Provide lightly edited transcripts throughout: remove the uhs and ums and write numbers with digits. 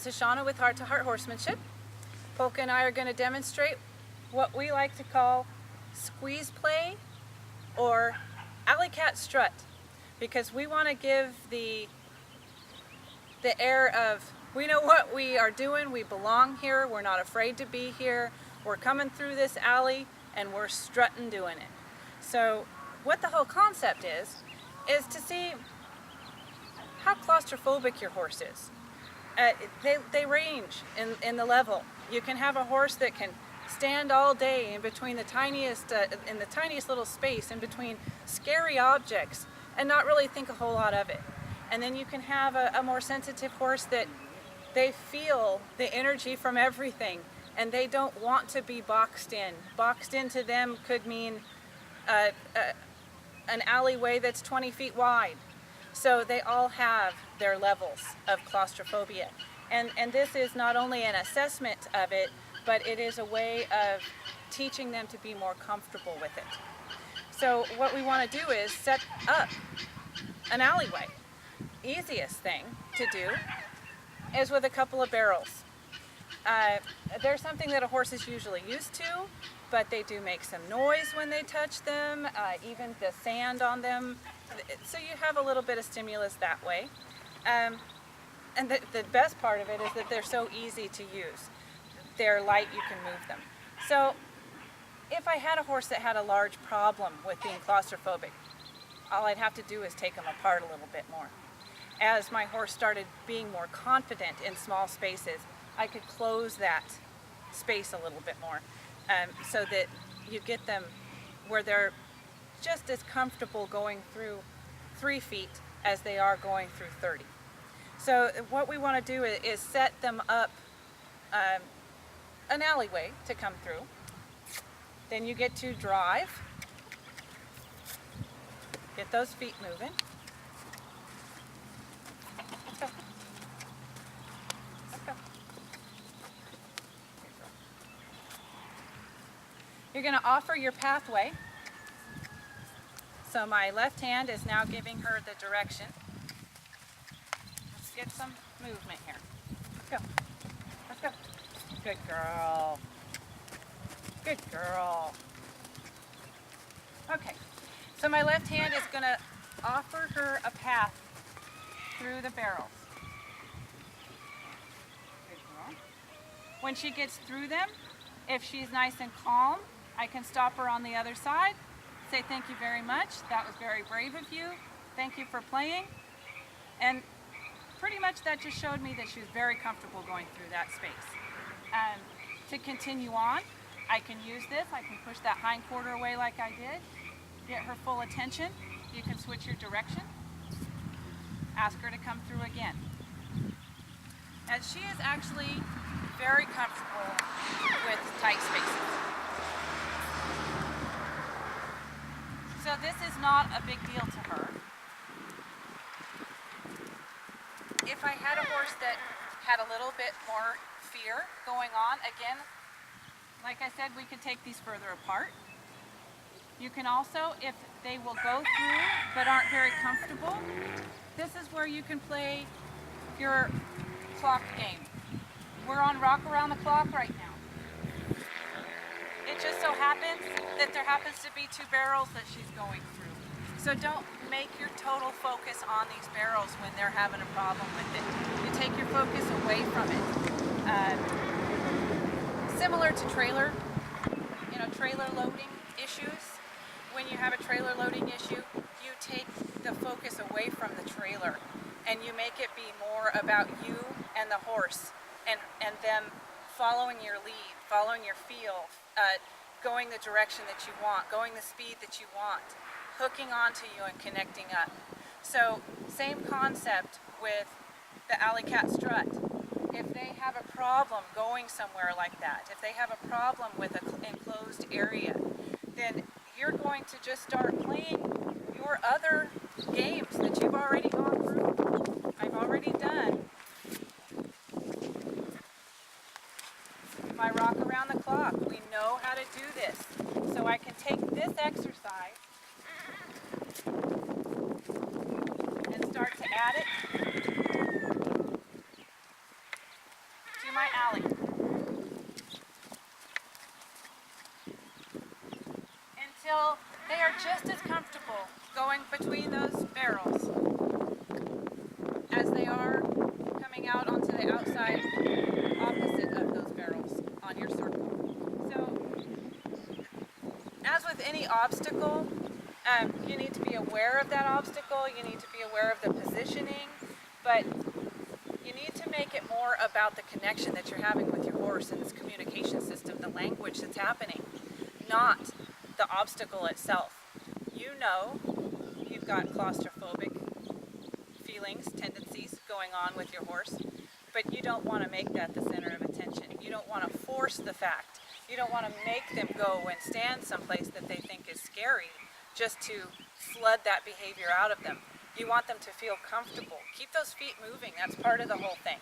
This is Shauna with Heart to Heart Horsemanship. Polka and I are going to demonstrate what we like to call squeeze play or alley cat strut, because we want to give the air of we know what we are doing, we belong here, we're not afraid to be here, we're coming through this alley and we're strutting doing it. So what the whole concept is to see how claustrophobic your horse is. They range in the level. You can have a horse that can stand all day in between the tiniest little space in between scary objects and not really think a whole lot of it. And then you can have a more sensitive horse that they feel the energy from everything and they don't want to be boxed in. Boxed into them could mean an alleyway that's 20 feet wide. So they all have their levels of claustrophobia. And this is not only an assessment of it, but it is a way of teaching them to be more comfortable with it. So what we want to do is set up an alleyway. Easiest thing to do is with a couple of barrels. There's something that a horse is usually used to, but they do make some noise when they touch them, even the sand on them. So you have a little bit of stimulus that way. And the best part of it is that they're so easy to use. They're light, you can move them. So if I had a horse that had a large problem with being claustrophobic, all I'd have to do is take them apart a little bit more. As my horse started being more confident in small spaces, I could close that space a little bit more so that you get them where they're just as comfortable going through 3 feet as they are going through 30. So what we want to do is set them up an alleyway to come through. Then you get to drive. Get those feet moving. Let's go. Let's go. You're going to offer your pathway. So my left hand is now giving her the direction. Let's get some movement here. Let's go. Let's go. Good girl. Good girl. Okay. So my left hand is going to offer her a path through the barrels. Good girl. When she gets through them, if she's nice and calm, I can stop her on the other side. Say thank you very much. That was very brave of you. Thank you for playing. And pretty much that just showed me that she was very comfortable going through that space. To continue on, I can use this. I can push that hind quarter away like I did. Get her full attention. You can switch your direction. Ask her to come through again. And she is actually very comfortable with tight spaces. So this is not a big deal to her. If I had a horse that had a little bit more fear going on, again, like I said, we could take these further apart. You can also, if they will go through but aren't very comfortable, this is where you can play your clock game. We're on rock around the clock right now. It just so happens that there happens to be 2 barrels that she's going through. So don't make your total focus on these barrels when they're having a problem with it. You take your focus away from it. Similar to trailer loading issues. When you have a trailer loading issue, you take the focus away from the trailer and you make it be more about you and the horse and them following your lead, following your feel, going the direction that you want, going the speed that you want, hooking onto you and connecting up. So same concept with the alley cat strut. If they have a problem going somewhere like that, if they have a problem with an enclosed area, then you're going to just start playing your other games that you've already gone through. I've already done my rock around the clock. We know how to do this. So I can take this exercise and start to add it my alley. Until they are just as comfortable going between those barrels as they are coming out onto the outside opposite of those barrels on your circle. So, as with any obstacle, you need to be aware of that obstacle, you need to be aware of the positioning, but you need to make it more about the connection that you're having with your horse and this communication system, the language that's happening, not the obstacle itself. You know you've got claustrophobic feelings, tendencies going on with your horse, but you don't want to make that the center of attention. You don't want to force the fact. You don't want to make them go and stand someplace that they think is scary just to flood that behavior out of them. You want them to feel comfortable. Keep those feet moving. That's part of the whole thing.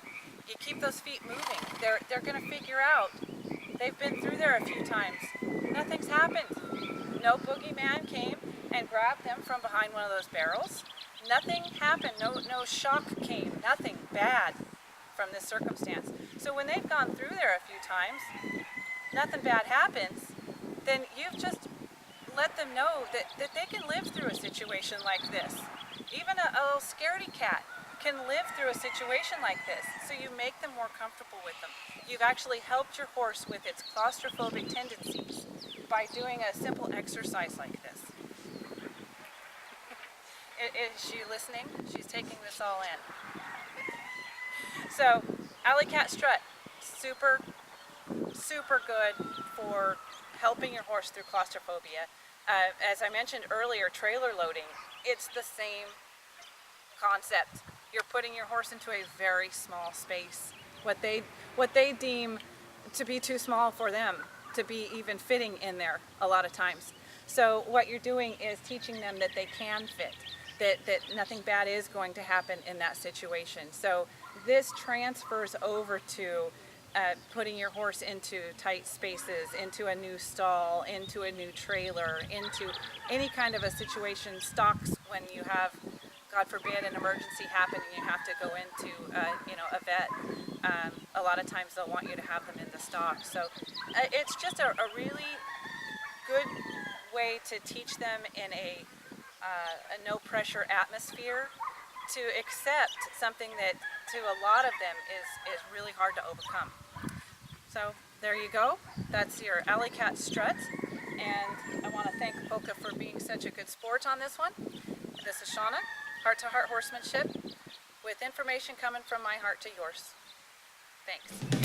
You keep those feet moving. They're going to figure out. They've been through there a few times. Nothing's happened. No boogeyman came and grabbed them from behind one of those barrels. Nothing happened. No shock came. Nothing bad from this circumstance. So when they've gone through there a few times, nothing bad happens, then you've just let them know that they can live through a situation like this. Even a little scaredy cat can live through a situation like this. So you make them more comfortable with them. You've actually helped your horse with its claustrophobic tendencies by doing a simple exercise like this. Is she listening? She's taking this all in. So, alley cat strut, super good for helping your horse through claustrophobia. As I mentioned earlier, trailer loading, it's the same concept. You're putting your horse into a very small space. What they deem to be too small for them to be even fitting in there a lot of times. So what you're doing is teaching them that they can fit, that nothing bad is going to happen in that situation. So this transfers over to putting your horse into tight spaces, into a new stall, into a new trailer, into any kind of a situation, stocks when you have, God forbid, an emergency happen and you have to go into a vet. A lot of times they'll want you to have them in the stock. So it's just a really good way to teach them in a no pressure atmosphere to accept something that to a lot of them is really hard to overcome. So there you go. That's your alley cat strut. And I want to thank Polka for being such a good sport on this one. This is Shauna, Heart to Heart Horsemanship, with information coming from my heart to yours. Thanks.